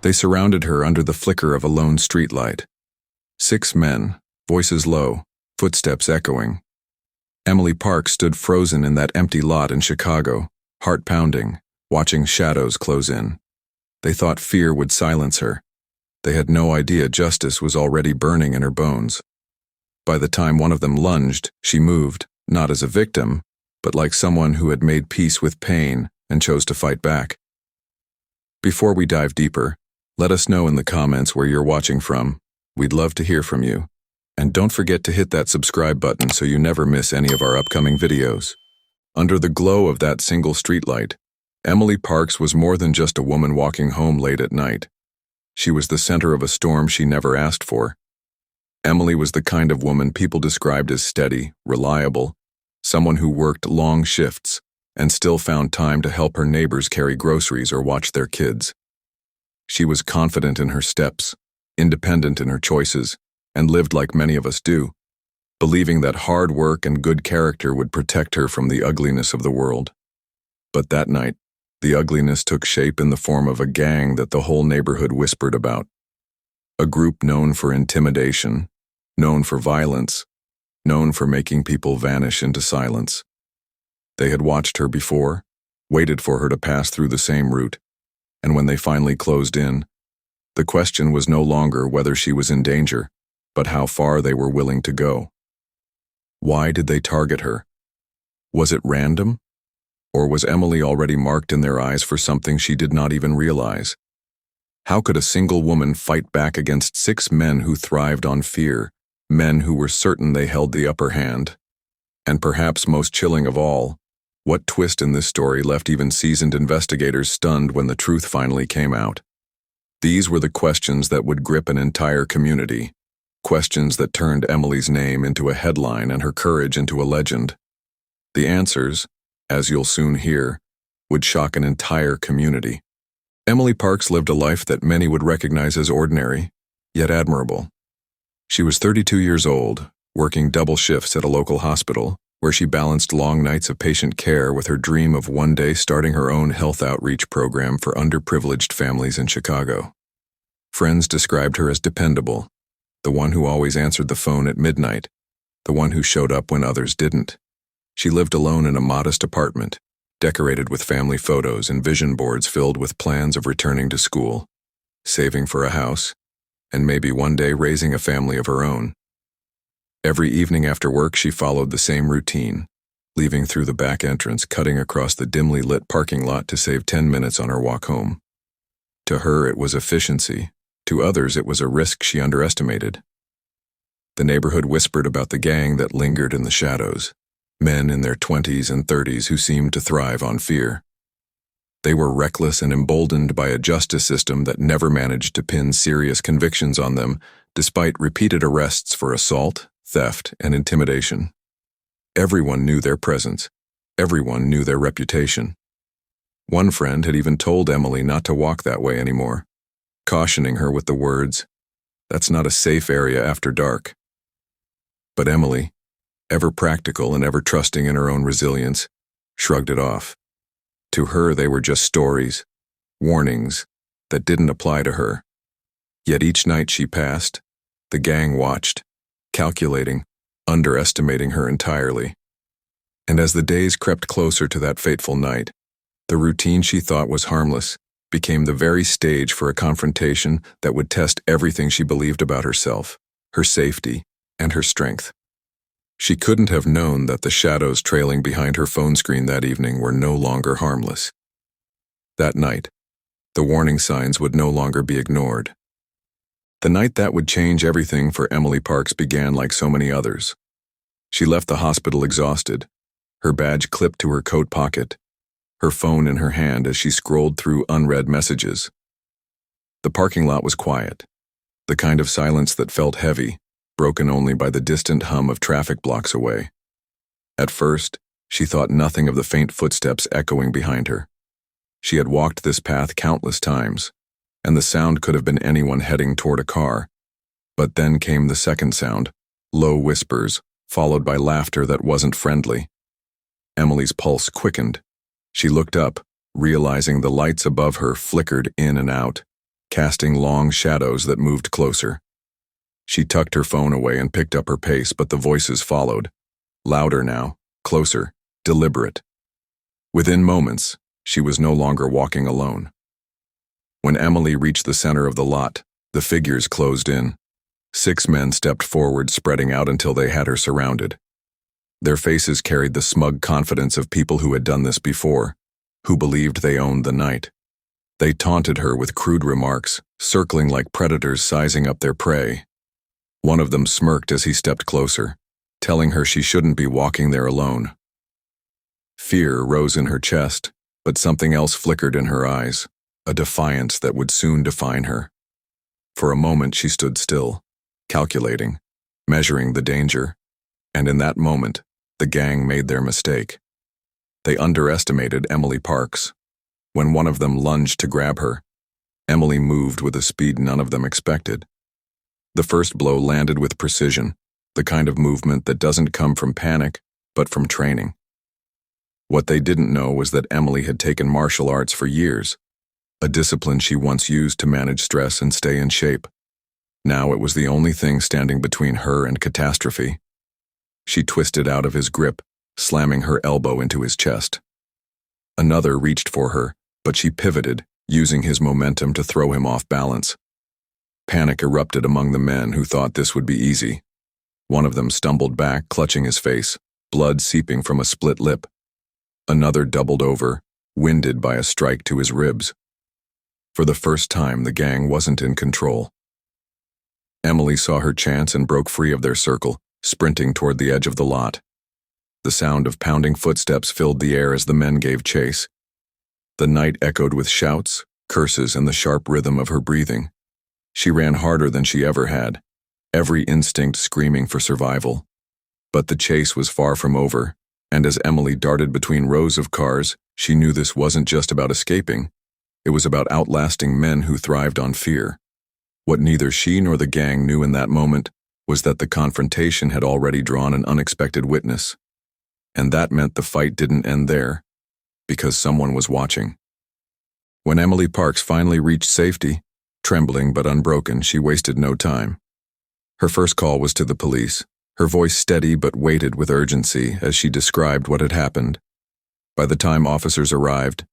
They surrounded her under the flicker of a lone streetlight. 6 men, voices low, footsteps echoing. Emily Parks stood frozen in that empty lot in Chicago, heart pounding, watching shadows close in. They thought fear would silence her. They had no idea justice was already burning in her bones. By the time one of them lunged, she moved, not as a victim, but like someone who had made peace with pain and chose to fight back. Before we dive deeper, let us know in the comments where you're watching from. We'd love to hear from you. And don't forget to hit that subscribe button so you never miss any of our upcoming videos. Under the glow of that single streetlight, Emily Parks was more than just a woman walking home late at night. She was the center of a storm she never asked for. Emily was the kind of woman people described as steady, reliable, someone who worked long shifts and still found time to help her neighbors carry groceries or watch their kids. She was confident in her steps, independent in her choices, and lived like many of us do, believing that hard work and good character would protect her from the ugliness of the world. But that night, the ugliness took shape in the form of a gang that the whole neighborhood whispered about. A group known for intimidation, known for violence, known for making people vanish into silence. They had watched her before, waited for her to pass through the same route, and when they finally closed in, the question was no longer whether she was in danger, but how far they were willing to go. Why did they target her? Was it random? Or was Emily already marked in their eyes for something she did not even realize? How could a single woman fight back against 6 men who thrived on fear, men who were certain they held the upper hand? And perhaps most chilling of all, what twist in this story left even seasoned investigators stunned when the truth finally came out? These were the questions that would grip an entire community, questions that turned Emily's name into a headline and her courage into a legend. The answers, as you'll soon hear, would shock an entire community. Emily Parks lived a life that many would recognize as ordinary, yet admirable. She was 32 years old, working double shifts at a local hospital, where she balanced long nights of patient care with her dream of one day starting her own health outreach program for underprivileged families in Chicago. Friends described her as dependable, the one who always answered the phone at midnight, the one who showed up when others didn't. She lived alone in a modest apartment, decorated with family photos and vision boards filled with plans of returning to school, saving for a house, and maybe one day raising a family of her own. Every evening after work, she followed the same routine, leaving through the back entrance, cutting across the dimly lit parking lot to save 10 minutes on her walk home. To her, it was efficiency. To others, it was a risk she underestimated. The neighborhood whispered about the gang that lingered in the shadows, men in their 20s and 30s who seemed to thrive on fear. They were reckless and emboldened by a justice system that never managed to pin serious convictions on them, despite repeated arrests for assault, theft, and intimidation. Everyone knew their presence. Everyone knew their reputation. One friend had even told Emily not to walk that way anymore, cautioning her with the words, "That's not a safe area after dark." But Emily, ever practical and ever trusting in her own resilience, shrugged it off. To her, they were just stories, warnings that didn't apply to her. Yet each night she passed, the gang watched, calculating, underestimating her entirely. And as the days crept closer to that fateful night, the routine she thought was harmless became the very stage for a confrontation that would test everything she believed about herself, her safety, and her strength. She couldn't have known that the shadows trailing behind her phone screen that evening were no longer harmless. That night, the warning signs would no longer be ignored. The night that would change everything for Emily Parks began like so many others. She left the hospital exhausted, her badge clipped to her coat pocket, her phone in her hand as she scrolled through unread messages. The parking lot was quiet, the kind of silence that felt heavy, broken only by the distant hum of traffic blocks away. At first, she thought nothing of the faint footsteps echoing behind her. She had walked this path countless times, and the sound could have been anyone heading toward a car. But then came the second sound, low whispers, followed by laughter that wasn't friendly. Emily's pulse quickened. She looked up, realizing the lights above her flickered in and out, casting long shadows that moved closer. She tucked her phone away and picked up her pace, but the voices followed. Louder now, closer, deliberate. Within moments, she was no longer walking alone. When Emily reached the center of the lot, the figures closed in. 6 men stepped forward, spreading out until they had her surrounded. Their faces carried the smug confidence of people who had done this before, who believed they owned the night. They taunted her with crude remarks, circling like predators sizing up their prey. One of them smirked as he stepped closer, telling her she shouldn't be walking there alone. Fear rose in her chest, but something else flickered in her eyes, a defiance that would soon define her. For a moment she stood still, calculating, measuring the danger, and in that moment, the gang made their mistake. They underestimated Emily Parks. When one of them lunged to grab her, Emily moved with a speed none of them expected. The first blow landed with precision, the kind of movement that doesn't come from panic, but from training. What they didn't know was that Emily had taken martial arts for years, a discipline she once used to manage stress and stay in shape. Now it was the only thing standing between her and catastrophe. She twisted out of his grip, slamming her elbow into his chest. Another reached for her, but she pivoted, using his momentum to throw him off balance. Panic erupted among the men who thought this would be easy. One of them stumbled back, clutching his face, blood seeping from a split lip. Another doubled over, winded by a strike to his ribs. For the first time, the gang wasn't in control. Emily saw her chance and broke free of their circle, sprinting toward the edge of the lot. The sound of pounding footsteps filled the air as the men gave chase. The night echoed with shouts, curses, and the sharp rhythm of her breathing. She ran harder than she ever had, every instinct screaming for survival. But the chase was far from over, and as Emily darted between rows of cars, she knew this wasn't just about escaping. It was about outlasting men who thrived on fear. What neither she nor the gang knew in that moment was that the confrontation had already drawn an unexpected witness. And that meant the fight didn't end there, because someone was watching. When Emily Parks finally reached safety, trembling but unbroken, she wasted no time. Her first call was to the police, her voice steady but weighted with urgency as she described what had happened. By the time officers arrived,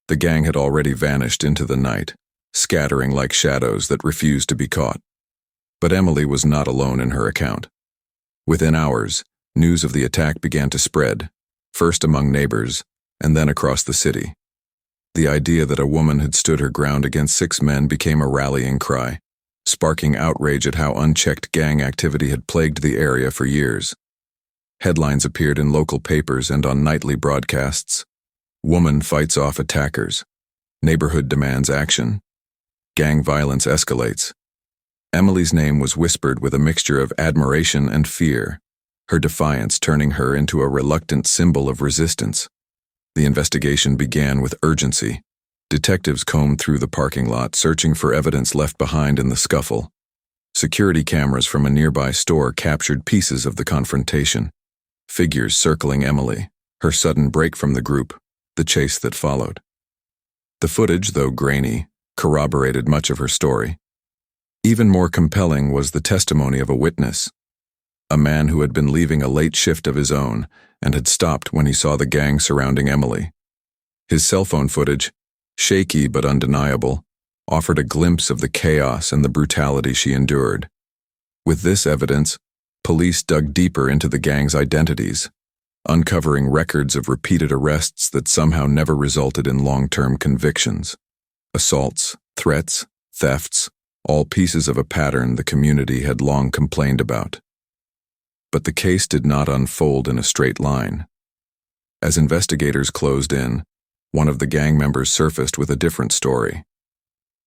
the gang had already vanished into the night, scattering like shadows that refused to be caught. But Emily was not alone in her account. Within hours, news of the attack began to spread, first among neighbors, and then across the city. The idea that a woman had stood her ground against 6 men became a rallying cry, sparking outrage at how unchecked gang activity had plagued the area for years. Headlines appeared in local papers and on nightly broadcasts. Woman fights off attackers. Neighborhood demands action. Gang violence escalates. Emily's name was whispered with a mixture of admiration and fear, her defiance turning her into a reluctant symbol of resistance. The investigation began with urgency. Detectives combed through the parking lot, searching for evidence left behind in the scuffle. Security cameras from a nearby store captured pieces of the confrontation. Figures circling Emily, her sudden break from the group, the chase that followed. The footage, though grainy, corroborated much of her story. Even more compelling was the testimony of a witness, a man who had been leaving a late shift of his own and had stopped when he saw the gang surrounding Emily. His cell phone footage, shaky but undeniable, offered a glimpse of the chaos and the brutality she endured. With this evidence, police dug deeper into the gang's identities, uncovering records of repeated arrests that somehow never resulted in long-term convictions. Assaults, threats, thefts, all pieces of a pattern the community had long complained about. But the case did not unfold in a straight line. As investigators closed in, one of the gang members surfaced with a different story.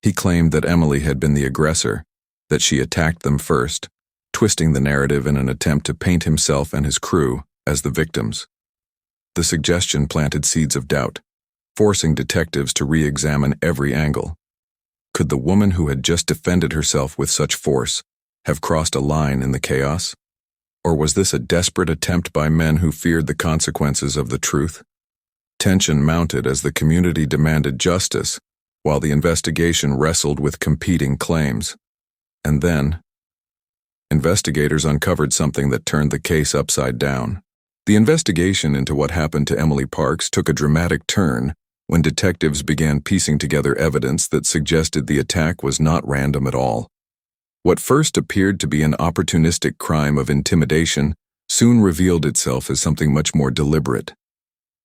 He claimed that Emily had been the aggressor, that she attacked them first, twisting the narrative in an attempt to paint himself and his crew as the victims. The suggestion planted seeds of doubt, forcing detectives to re-examine every angle. Could the woman who had just defended herself with such force have crossed a line in the chaos? Or was this a desperate attempt by men who feared the consequences of the truth? Tension mounted as the community demanded justice, while the investigation wrestled with competing claims. And then, investigators uncovered something that turned the case upside down. The investigation into what happened to Emily Parks took a dramatic turn when detectives began piecing together evidence that suggested the attack was not random at all. What first appeared to be an opportunistic crime of intimidation soon revealed itself as something much more deliberate.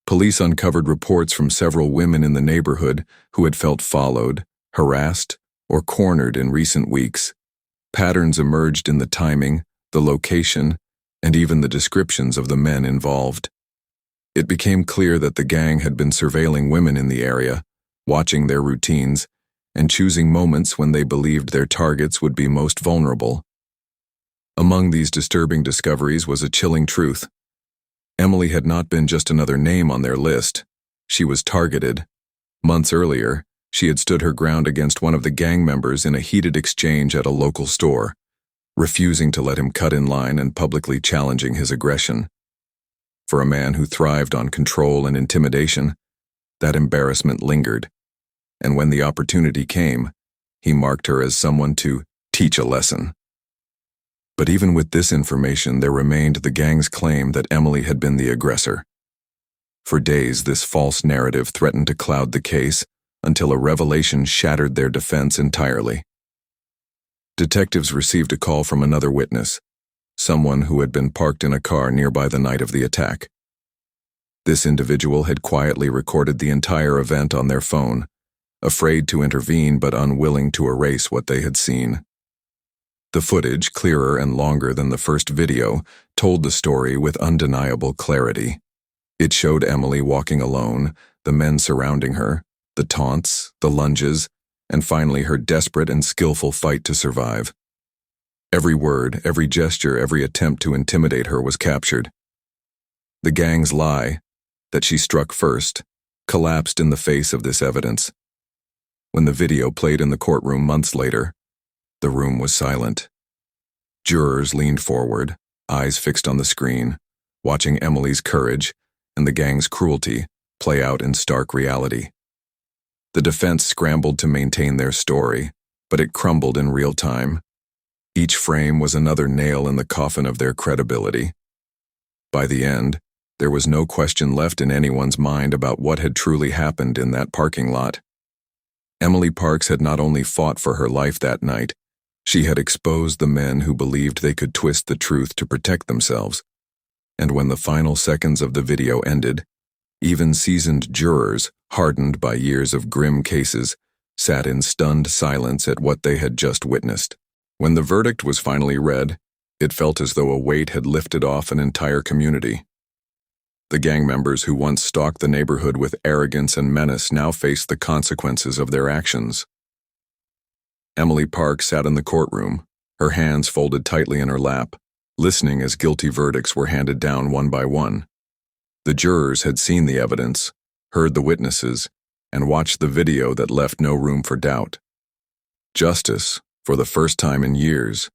Police uncovered reports from several women in the neighborhood who had felt followed, harassed, or cornered in recent weeks. Patterns emerged in the timing, the location, and even the descriptions of the men involved. It became clear that the gang had been surveilling women in the area, watching their routines, and choosing moments when they believed their targets would be most vulnerable. Among these disturbing discoveries was a chilling truth. Emily had not been just another name on their list. She was targeted. Months earlier, she had stood her ground against one of the gang members in a heated exchange at a local store, refusing to let him cut in line and publicly challenging his aggression. For a man who thrived on control and intimidation, that embarrassment lingered, and when the opportunity came, he marked her as someone to teach a lesson. But even with this information, there remained the gang's claim that Emily had been the aggressor. For days, this false narrative threatened to cloud the case until a revelation shattered their defense entirely. Detectives received a call from another witness, someone who had been parked in a car nearby the night of the attack. This individual had quietly recorded the entire event on their phone, afraid to intervene but unwilling to erase what they had seen. The footage, clearer and longer than the first video, told the story with undeniable clarity. It showed Emily walking alone, the men surrounding her, the taunts, the lunges, and finally her desperate and skillful fight to survive. Every word, every gesture, every attempt to intimidate her was captured. The gang's lie, that she struck first, collapsed in the face of this evidence. When the video played in the courtroom months later, the room was silent. Jurors leaned forward, eyes fixed on the screen, watching Emily's courage and the gang's cruelty play out in stark reality. The defense scrambled to maintain their story, but it crumbled in real time. Each frame was another nail in the coffin of their credibility. By the end, there was no question left in anyone's mind about what had truly happened in that parking lot. Emily Parks had not only fought for her life that night, she had exposed the men who believed they could twist the truth to protect themselves. And when the final seconds of the video ended, even seasoned jurors, hardened by years of grim cases, sat in stunned silence at what they had just witnessed. When the verdict was finally read, it felt as though a weight had lifted off an entire community. The gang members who once stalked the neighborhood with arrogance and menace now faced the consequences of their actions. Emily Parks sat in the courtroom, her hands folded tightly in her lap, listening as guilty verdicts were handed down one by one. The jurors had seen the evidence, heard the witnesses, and watched the video that left no room for doubt. Justice, for the first time in years,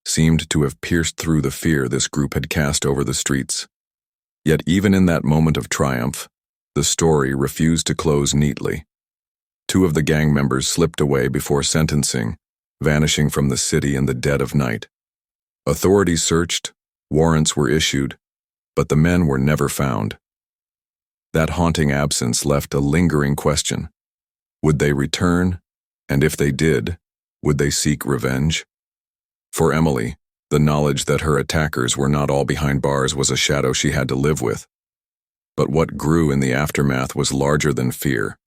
seemed to have pierced through the fear this group had cast over the streets. Yet even in that moment of triumph, the story refused to close neatly. Two of the gang members slipped away before sentencing, vanishing from the city in the dead of night. Authorities searched, warrants were issued, but the men were never found. That haunting absence left a lingering question. Would they return? And if they did, would they seek revenge? For Emily, the knowledge that her attackers were not all behind bars was a shadow she had to live with. But what grew in the aftermath was larger than fear.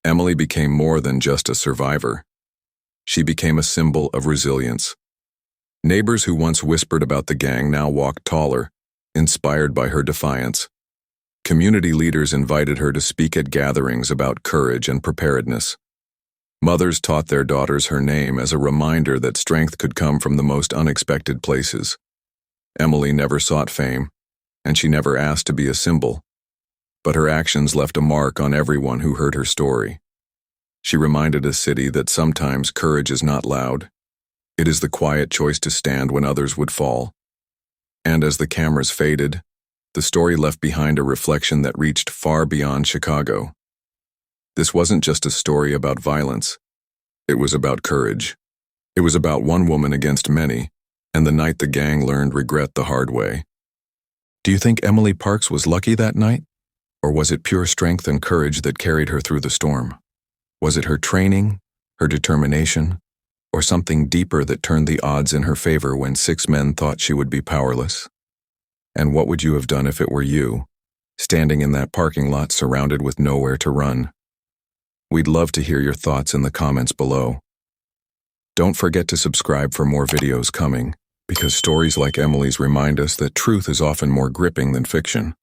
Emily became more than just a survivor. She became a symbol of resilience. Neighbors who once whispered about the gang now walked taller, inspired by her defiance. Community leaders invited her to speak at gatherings about courage and preparedness. Mothers taught their daughters her name as a reminder that strength could come from the most unexpected places. Emily never sought fame, and she never asked to be a symbol. But her actions left a mark on everyone who heard her story. She reminded a city that sometimes courage is not loud. It is the quiet choice to stand when others would fall. And as the cameras faded, the story left behind a reflection that reached far beyond Chicago. This wasn't just a story about violence. It was about courage. It was about one woman against many, and the night the gang learned regret the hard way. Do you think Emily Parks was lucky that night? Or was it pure strength and courage that carried her through the storm? Was it her training, her determination, or something deeper that turned the odds in her favor when 6 men thought she would be powerless? And what would you have done if it were you, standing in that parking lot surrounded with nowhere to run? We'd love to hear your thoughts in the comments below. Don't forget to subscribe for more videos coming, because stories like Emily's remind us that truth is often more gripping than fiction.